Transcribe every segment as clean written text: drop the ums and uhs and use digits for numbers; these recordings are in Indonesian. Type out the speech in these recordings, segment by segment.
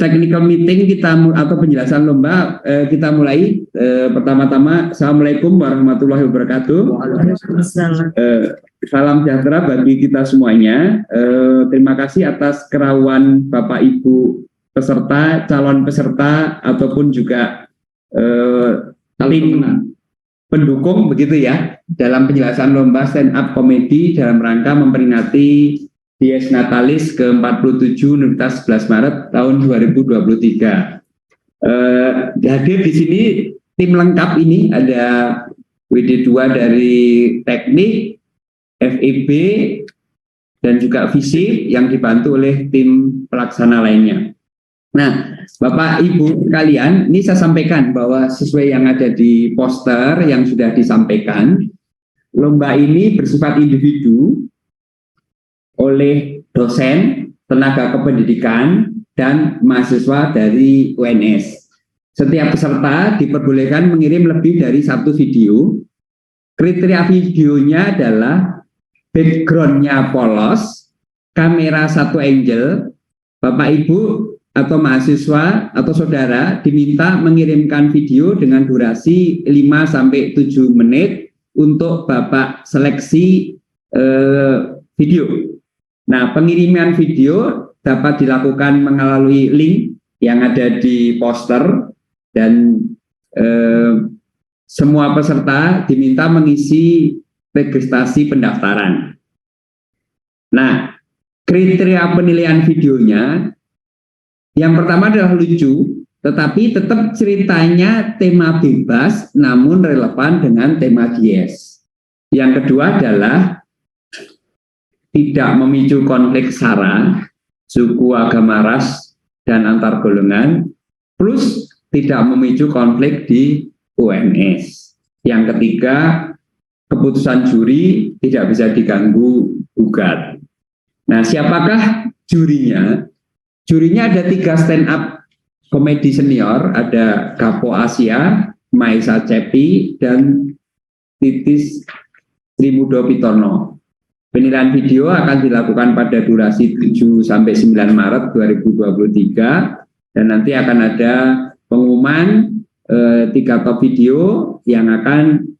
technical meeting kita atau penjelasan lomba kita mulai. Pertama-tama, Assalamualaikum warahmatullahi wabarakatuh. Salam sejahtera bagi kita semuanya. Terima kasih atas kerawan Bapak Ibu peserta, calon peserta ataupun juga tim pendukung begitu ya dalam penjelasan lomba stand up comedy dalam rangka memperingati Dies Natalis ke-47 Universitas 11 Maret tahun 2023. Hadir di sini tim lengkap ini ada WD2 dari teknik, FEB, dan juga FISIP yang dibantu oleh tim pelaksana lainnya. Nah, Bapak Ibu sekalian, ini saya sampaikan bahwa sesuai yang ada di poster yang sudah disampaikan, lomba ini bersifat individu oleh dosen, tenaga kependidikan, dan mahasiswa dari UNS. Setiap peserta diperbolehkan mengirim lebih dari satu video. Kriteria videonya adalah background-nya polos, kamera satu angle. Bapak Ibu atau mahasiswa atau saudara diminta mengirimkan video dengan durasi 5-7 menit untuk Bapak seleksi video. Nah, pengiriman video dapat dilakukan melalui link yang ada di poster dan semua peserta diminta mengisi registrasi pendaftaran. Nah, kriteria penilaian videonya yang pertama adalah lucu, tetapi tetap ceritanya tema bebas namun relevan dengan tema Dies. Yang kedua adalah tidak memicu konflik sara, suku, agama, ras, dan antar golongan, plus tidak memicu konflik di UNS. Yang ketiga, keputusan juri tidak bisa diganggu gugat. Nah, siapakah jurinya? Jurinya ada 3 stand up komedi senior, ada Gapo Asia, Maisa Cepi, dan Titis Trimudo Pitorno. Penilaian video akan dilakukan pada durasi 7-9 Maret 2023 dan nanti akan ada pengumuman 3 top video yang akan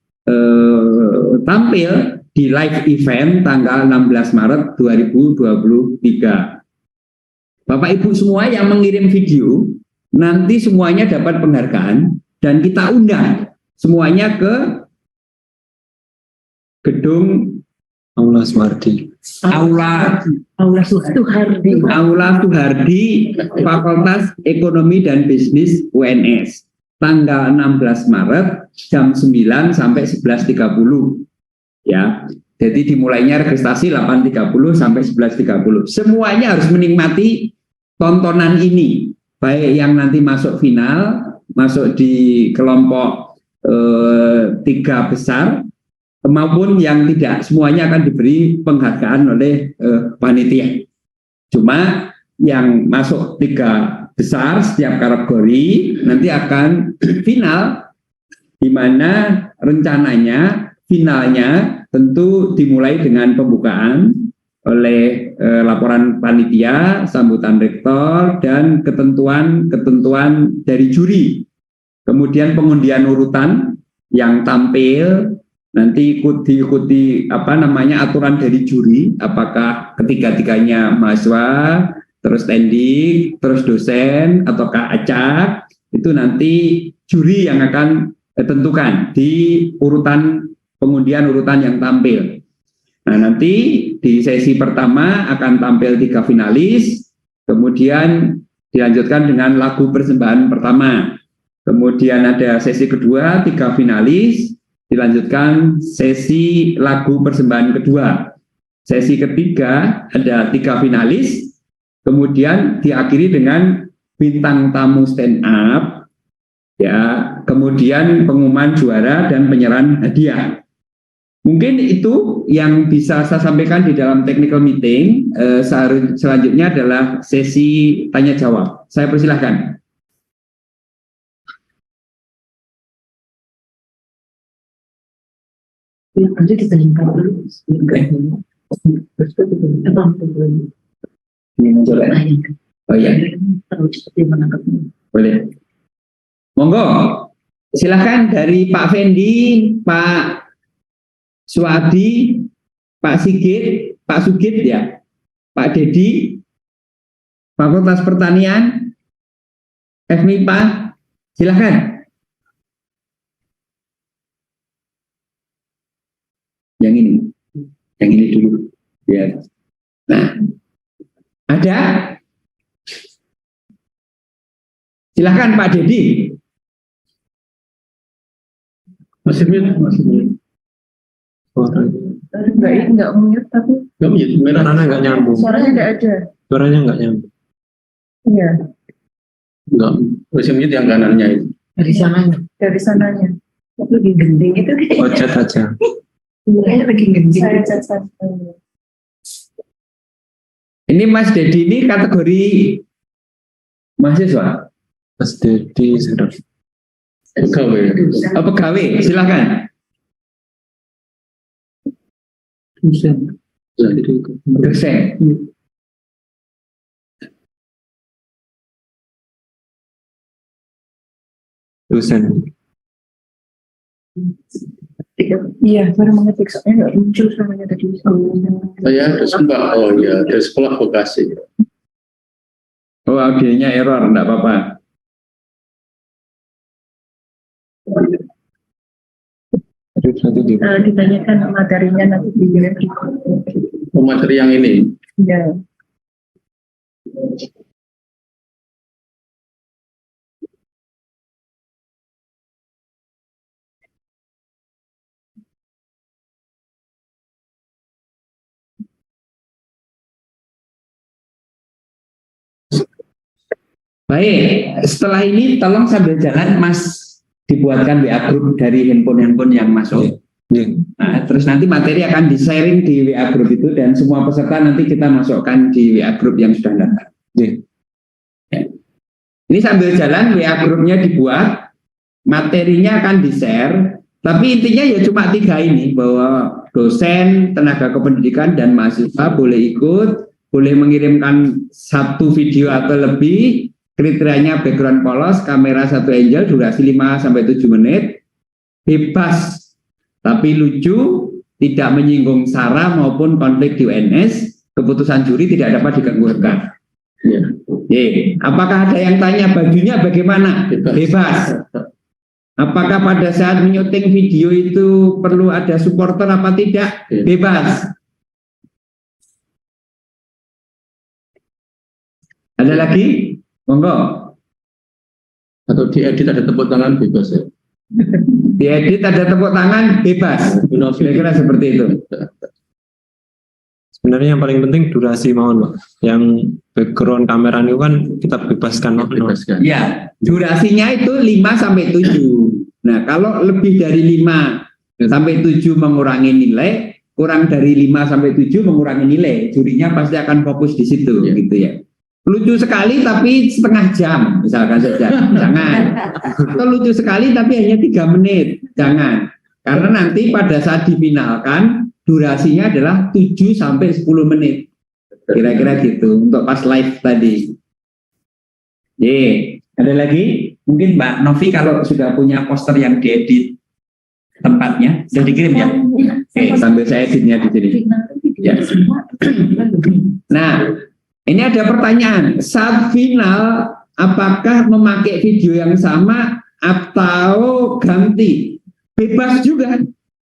tampil di live event tanggal 16 Maret 2023. Bapak Ibu semua yang mengirim video nanti semuanya dapat penghargaan dan kita undang semuanya ke gedung Aula Suhardi. Aula Suhardi Fakultas Ekonomi dan Bisnis UNS tanggal 16 Maret jam 9 sampai 11.30 ya. Jadi dimulainya registrasi 8.30 sampai 11.30. Semuanya harus menikmati tontonan ini, baik yang nanti masuk final, masuk di kelompok 3 besar, maupun yang tidak, semuanya akan diberi penghargaan oleh panitia. Cuma yang masuk 3 besar setiap kategori nanti akan final, di mana rencananya finalnya tentu dimulai dengan pembukaan oleh laporan panitia, sambutan rektor, dan ketentuan dari juri. Kemudian pengundian urutan yang tampil nanti diikuti aturan dari juri, apakah ketiga-tiganya mahasiswa, terus standing, terus dosen, ataukah acak, itu nanti juri yang akan tentukan di pengundian urutan yang tampil. Nah, nanti di sesi pertama akan tampil 3 finalis, kemudian dilanjutkan dengan lagu persembahan pertama. Kemudian ada sesi kedua, 3 finalis, dilanjutkan sesi lagu persembahan kedua. Sesi ketiga ada 3 finalis, kemudian diakhiri dengan bintang tamu stand up, ya, kemudian pengumuman juara dan penyerahan hadiah. Mungkin itu yang bisa saya sampaikan di dalam technical meeting. Selanjutnya adalah sesi tanya jawab. Saya persilahkan. Nanti ditanyakan dulu. Ini mencoba. Oh iya, terlalu cepat dia menangkapnya. boleh. Monggo, silahkan dari Pak Fendi, Pak Suadi, Pak Sigit, Pak Sugit ya, Pak Dedi, Fakultas Pertanian, FMIPA, silahkan. Yang ini dulu. Ya. Nah, ada? Silahkan Pak Dedi. Masih mute, masih mute. Enggak mute tapi Nggak mute, merah. Suaranya nggak nyambung. suaranya enggak ada. Suaranya nggak nyambung. Iya, Nggak, masih mute yang kanannya itu. dari sananya. Dari sananya. Lebih gending itu Oh, chat aja. kayaknya lagi gending. Ini Mas Dedi ini kategori mahasiswa. Mas Dedi sudah. Pegawai. Oh, pegawai, silahkan. Dosen. Dosen. Iya, baru mengetik soalnya nggak muncul suaranya tadi. Saya dosen Pak, oh ya, dari sekolah vokasi. Oh, audionya error, enggak apa-apa. Nanti di Ditanyakan materinya nanti dibilang Oh, materi yang ini. ya. Baik, setelah ini tolong sambil jalan Mas dibuatkan WA group dari handphone-handphone yang masuk. Iya. Nah, terus nanti materi akan di-sharing di WA group itu dan semua peserta nanti kita masukkan di WA group yang sudah daftar. Iya. Ya. Ini sambil jalan WA grupnya dibuat, materinya akan di-share, tapi intinya ya cuma 3 ini, bahwa dosen, tenaga kependidikan, dan mahasiswa boleh ikut, boleh mengirimkan 1 video atau lebih, kriterianya background polos, kamera 1 angle, durasi 5-7 menit, bebas, tapi lucu, tidak menyinggung SARA maupun konflik di UNS, keputusan juri tidak dapat diganggu-gugat. Ya. Apakah ada yang tanya bajunya bagaimana? Bebas. Apakah pada saat menyuting video itu perlu ada supporter apa tidak? Bebas. Ada lagi? Monggo. Atau diedit ada tepuk tangan bebas ya. Diedit ada tepuk tangan bebas. Kira-kira seperti itu. Sebenarnya yang paling penting durasi mohon Pak. Yang background kamera itu kan kita bebaskan. Bebaskan. Ya, durasinya itu 5-7. Nah, kalau lebih dari 5-7 mengurangi nilai, kurang dari 5-7 mengurangi nilai. Jurinya pasti akan fokus di situ, gitu ya. Lucu sekali tapi setengah jam, misalkan saja. Jangan. Atau lucu sekali tapi hanya 3 menit. Jangan. Karena nanti pada saat difinalkan, durasinya adalah 7-10 menit. Kira-kira gitu untuk pas live tadi. Ada lagi? Mungkin Mbak Novi kalau sudah punya poster yang diedit tempatnya, sudah dikirim ya? Sambil saya editnya di sini. Ya. Nah, ini ada pertanyaan. Saat final, apakah memakai video yang sama atau ganti? Bebas juga.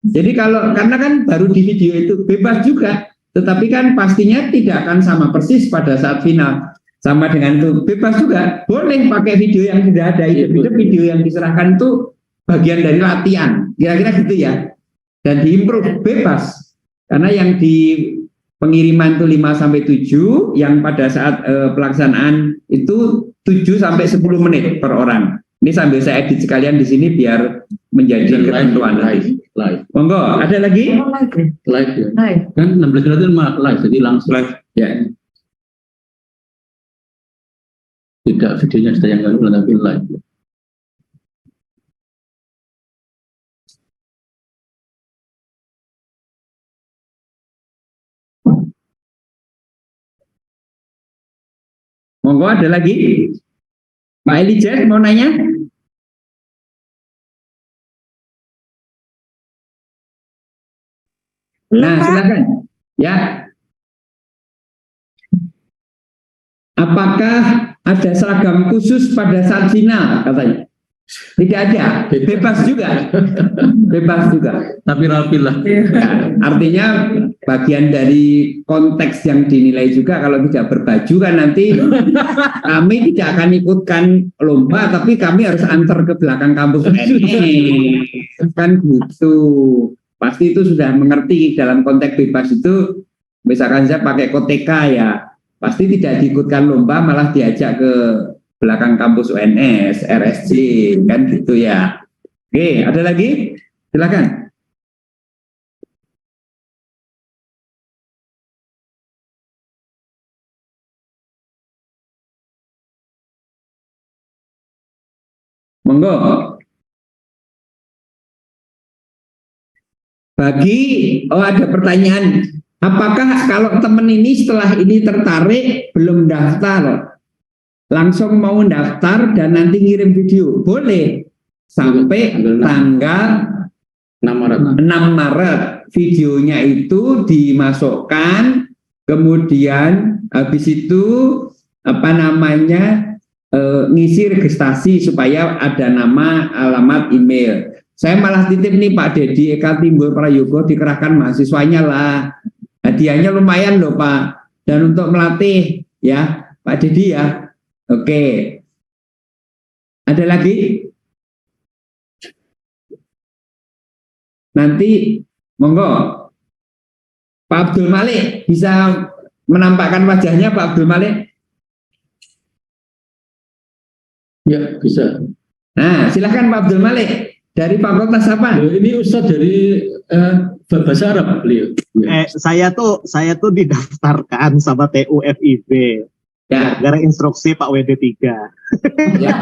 Jadi karena kan baru di video itu bebas juga, tetapi kan pastinya tidak akan sama persis pada saat final. Sama dengan itu bebas juga, boleh pakai video yang sudah ada itu. Video yang diserahkan itu bagian dari latihan, kira-kira gitu ya. Dan diimprove bebas, karena yang di pengiriman itu 5-7, yang pada saat pelaksanaan itu 7-10 menit per orang. Ini sambil saya edit sekalian di sini biar menjadi ketentuan live. Monggo, ada lagi? Live ya. Live. Kan 16 Januari live, jadi langsung. Live. Ya. Tidak videonya ditayangkan ulang tapi live. Monggo, ada lagi? Pak Elijah mau nanya? Nah, silakan. Ya. Apakah ada seragam khusus pada saat final katanya? Tidak ada, bebas juga. Bebas juga. Tapi rapi lah. Ya, artinya bagian dari konteks yang dinilai juga, kalau tidak berbaju kan nanti kami tidak akan ikutkan lomba, tapi kami harus antar ke belakang kampus kan gitu. Pasti itu sudah mengerti dalam konteks bebas itu, misalkan saya pakai koteka ya, pasti tidak diikutkan lomba, malah diajak ke belakang kampus UNS, RSJ, kan gitu ya. Oke, ada lagi? Silakan. Monggo. Ada pertanyaan. Apakah kalau teman ini setelah ini tertarik belum daftar, langsung mau daftar dan nanti ngirim video? Boleh. Sampai tanggal 6 Maret. Videonya itu dimasukkan, kemudian habis itu ngisi registrasi supaya ada nama, alamat, email. Saya malah titip nih Pak Dedi Eka Timbul Prayogo, dikerahkan mahasiswanya lah. Hadiahnya lumayan loh Pak. Dan untuk melatih ya Pak Dedi ya. Oke. Ada lagi? Nanti monggo. Pak Abdul Malik bisa menampakkan wajahnya Pak Abdul Malik? Ya, bisa. Nah, silakan Pak Abdul Malik. Dari fakultas apa? Ini Ustadz dari bahasa Arab beliau. Saya tuh didaftarkan sama TU FIB. Ya. Gara instruksi Pak WD3. Ya.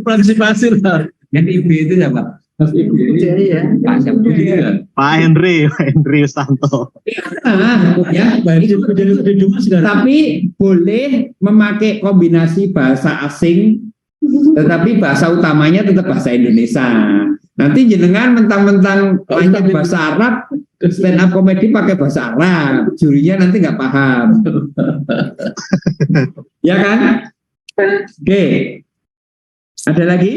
Partisipasi lah. Yang IB itu siapa? FIB ini Pak Syabudi ya. Pak Henry Yusanto. Ya, tapi boleh memakai kombinasi bahasa asing, tetapi bahasa utamanya tetap bahasa Indonesia. Nanti jenengan mentang-mentang banyak bahasa Arab, stand up komedi pakai bahasa Arab, jurinya nanti nggak paham. Ya kan? Oke. Ada lagi?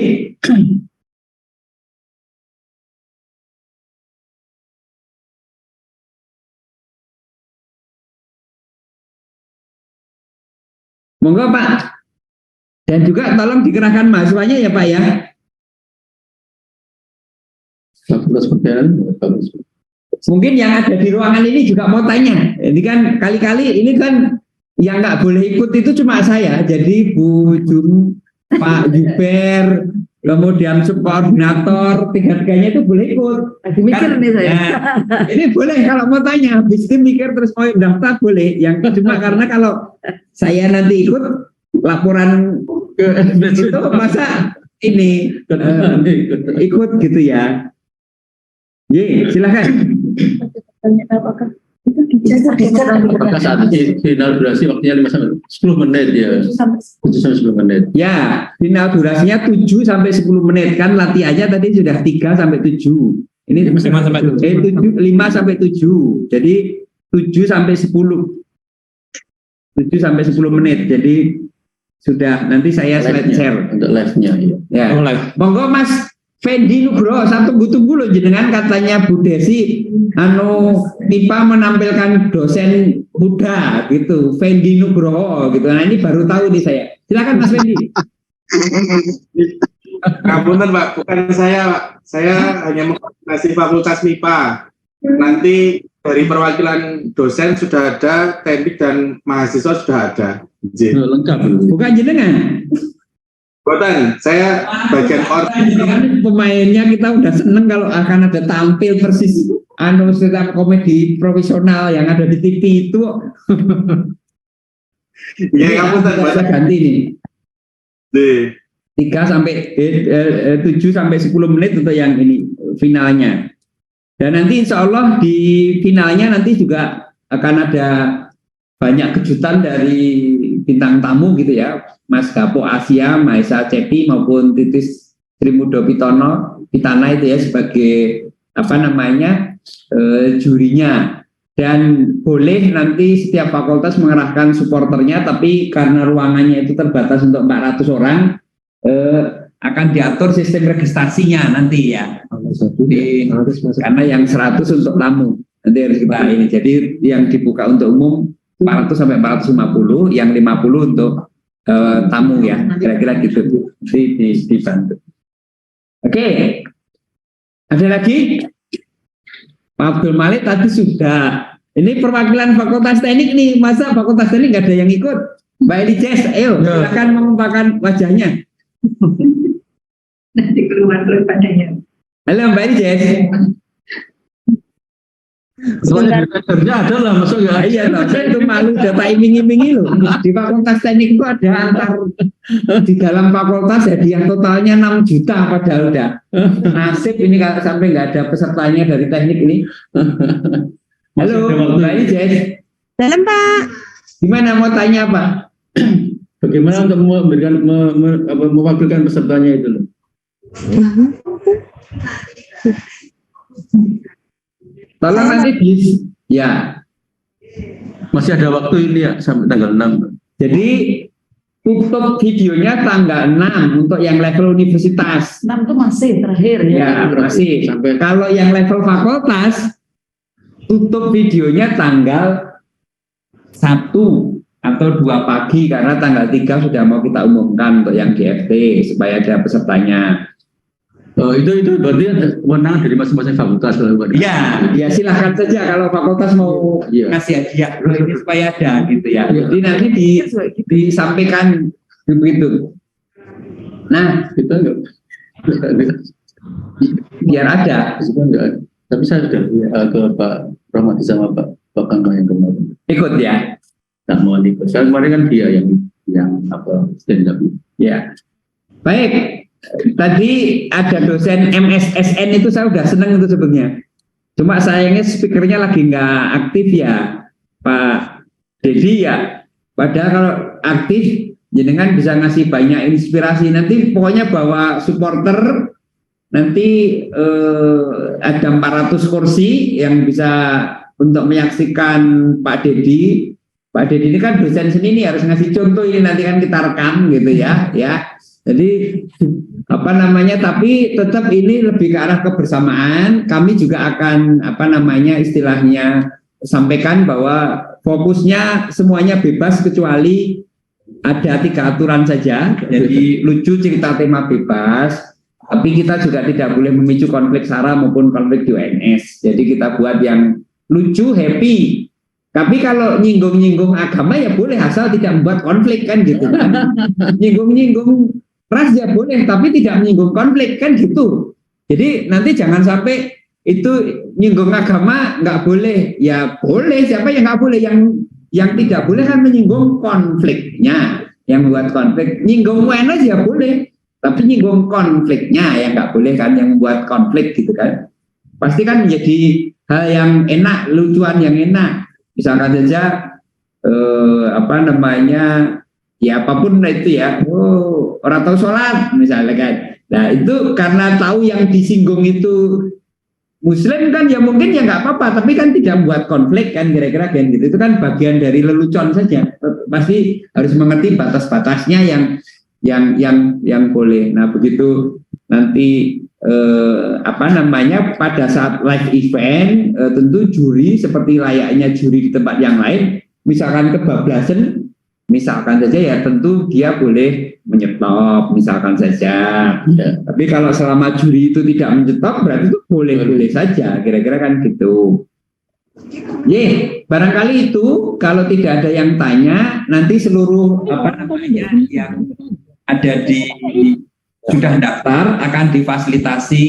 Monggo Pak. Dan juga tolong dikerahkan mahasiswanya ya Pak ya. Fakultas Pertanian. Mungkin yang ada di ruangan ini juga mau tanya. Ini kan kali-kali ini kan yang nggak boleh ikut itu cuma saya. Jadi Bu Jum, Pak Juber, kemudian subkoordinator, tiga-tiganya itu boleh ikut. Lagi mikir nih saya. Nah, ini boleh kalau mau tanya. Habis itu mikir terus mau daftar boleh. Yang cuma karena kalau saya nanti ikut laporan ke itu masa ini ikut gitu ya. Ye, silakan. Apakah itu dicatat? Apakah saat ini final durasi waktunya 10 menit ya? 7 sampai 10 menit. Ya, final durasinya 7 sampai 10 menit kan latihannya tadi sudah 3 sampai 7. Ini 5 sampai 7. Jadi 7 sampai 10. 7 sampai 10 menit. Jadi sudah nanti saya slide share untuk live-nya ya. Ya. Monggo Mas Fendi Nugroho, satu tunggu loh jenengan katanya Bu Desi MIPA menampilkan dosen muda gitu, Fendi Nugroho gitu. Nah ini baru tahu nih saya. Silakan Mas Fendi. Ngapunten Pak, bukan saya Pak. Saya hanya mengkoordinasi fakultas MIPA. Nanti dari perwakilan dosen sudah ada, teknik dan mahasiswa sudah ada. Lengkap. Bukan jenengan. Bukan, saya bagian koordinasi. Pemainnya kita udah seneng kalau akan ada tampil persis stand up komedi profesional yang ada di TV itu. Ya, ngapunten Pak. Saya ganti nih. 7 sampai 10 menit untuk yang ini finalnya. Dan nanti insya Allah di finalnya nanti juga akan ada banyak kejutan dari bintang tamu gitu ya, Mas Gapo Asia, Maesa Cepi maupun Titis Trimudo Pitana itu ya sebagai jurinya. Dan boleh nanti setiap fakultas mengerahkan supporternya, tapi karena ruangannya itu terbatas untuk 400 orang, akan diatur sistem registrasinya nanti ya. Karena yang 100 untuk tamu nanti harus kita ini. Jadi yang dibuka untuk umum 400 sampai 450, yang 50 untuk tamu ya, kira-kira gitu. Dibantu. Oke, ada lagi? Pak Abdul Malik tadi sudah. Ini perwakilan Fakultas Teknik nih, masa Fakultas Teknik nggak ada yang ikut? Mbak Elijes, ayo silakan mengumpulkan wajahnya. Nanti keluar padanya. Halo Mbak Elijes. Soalnya kadernya ada lah, masuk ya. Iya, saya itu malu data iming-imingi loh. Di Fakultas Teknik itu ada di dalam fakultas hadiah totalnya 6 juta padahal udah nasib ini kalau sampai nggak ada pesertanya dari teknik ini. Halo, Mbak Elijes. Dalam Pak. Gimana mau tanya apa? Bagaimana untuk memberikan mewakilkan pesertanya itu loh? Tolong nanti ya. Masih ada waktu ini ya sampai tanggal 6. Jadi tutup videonya tanggal 6 untuk yang level universitas. 6 itu masih terakhir ya. Ya, masih. Sampai kalau yang level fakultas tutup videonya tanggal 1 atau 2 pagi karena tanggal 3 sudah mau kita umumkan untuk yang GFT supaya ada pesertanya. Itu berarti kewenangan dari masing-masing fakultas. Ya silahkan saja kalau fakultas mau ngasih hadiah ini supaya ada gitu ya. Jadi nanti disampaikan begitu. Nah, kita enggak biar ada. Tapi saya sudah ke Pak Rahmadi sama Pak Kangma yang kemarin. Ikut ya. Nah, mau ikut. Saya kemarin kan dia yang stand up. Ya. Baik. Tadi ada dosen MSSN itu saya udah seneng itu sebetulnya. Cuma sayangnya speakernya lagi nggak aktif ya, Pak Dedi ya. Padahal kalau aktif, jenengan bisa ngasih banyak inspirasi. Nanti pokoknya bawa supporter. Nanti ada 400 kursi yang bisa untuk menyaksikan Pak Dedi. Pak Dedi ini kan dosen seni ini harus ngasih contoh ini nanti kan kita rekam gitu ya. Jadi tapi tetap ini lebih ke arah kebersamaan. Kami juga akan istilahnya sampaikan bahwa fokusnya semuanya bebas kecuali ada 3 aturan saja. Jadi lucu, cerita, tema bebas. Tapi kita juga tidak boleh memicu konflik SARA maupun konflik di UNS. Jadi kita buat yang lucu, happy. Tapi kalau nyinggung-nyinggung agama ya boleh asal tidak membuat konflik kan gitu kan. Nyinggung-nyinggung ras ya boleh, tapi tidak menyinggung konflik kan gitu. Jadi nanti jangan sampai itu nyinggung agama nggak boleh, ya boleh. Siapa yang nggak boleh? Yang tidak boleh kan menyinggung konfliknya, yang membuat konflik. Nyinggung UNS ya boleh, tapi nyinggung konfliknya yang nggak boleh kan, yang membuat konflik gitu kan. Pasti kan menjadi hal yang enak, lucuan yang enak. Misalkan saja ya apapun itu ya, orang tahu sholat misalnya kan. Nah itu karena tahu yang disinggung itu Muslim kan ya mungkin ya nggak apa-apa, tapi kan tidak membuat konflik kan kira-kira kan gitu. Itu kan bagian dari lelucon saja. Pasti harus mengerti batas-batasnya yang boleh. Nah begitu nanti pada saat live event tentu juri seperti layaknya juri di tempat yang lain, misalkan kebablasan. Misalkan saja ya tentu dia boleh menyetop misalkan saja ya. Tapi kalau selama juri itu tidak menyetop berarti itu boleh-boleh saja kira-kira kan gitu. Barangkali itu kalau tidak ada yang tanya nanti seluruh yang ada sudah daftar akan difasilitasi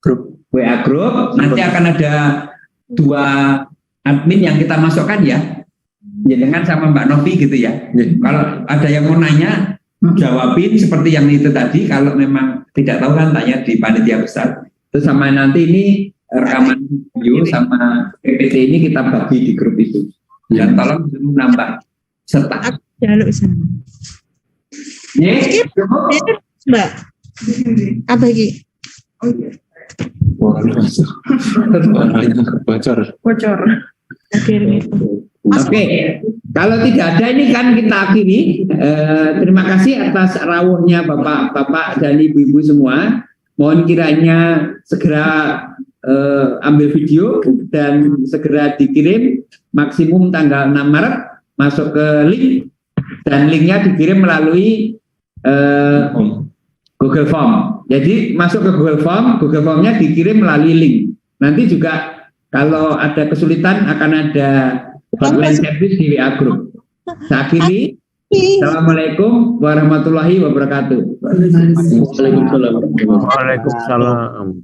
grup WA grup. Nanti akan ada 2 admin yang kita masukkan ya. Jangan sama Mbak Novi gitu ya. Kalau ada yang mau nanya, jawabin seperti yang itu tadi. Kalau memang tidak tahu kan tanya di panitia besar. Terus sama nanti ini rekaman video sama PPT ini kita bagi di grup itu. Ya, tolong menambah serta. Jaluk sana. Ya, cukup. Mbak. Apa lagi? Suaranya bocor. Bocor. Akhirnya. Oke, kalau tidak ada ini kan kita akhiri. Terima kasih atas rawuhnya bapak-bapak dan ibu-ibu semua. Mohon kiranya segera ambil video dan segera dikirim maksimum tanggal 6 Maret masuk ke link dan linknya dikirim melalui Google Form. Jadi masuk ke Google Formnya dikirim melalui link. Nanti juga kalau ada kesulitan akan ada hotline service di WA Group. Saya akhiri. Assalamualaikum warahmatullahi wabarakatuh. Waalaikumsalam. Waalaikumsalam.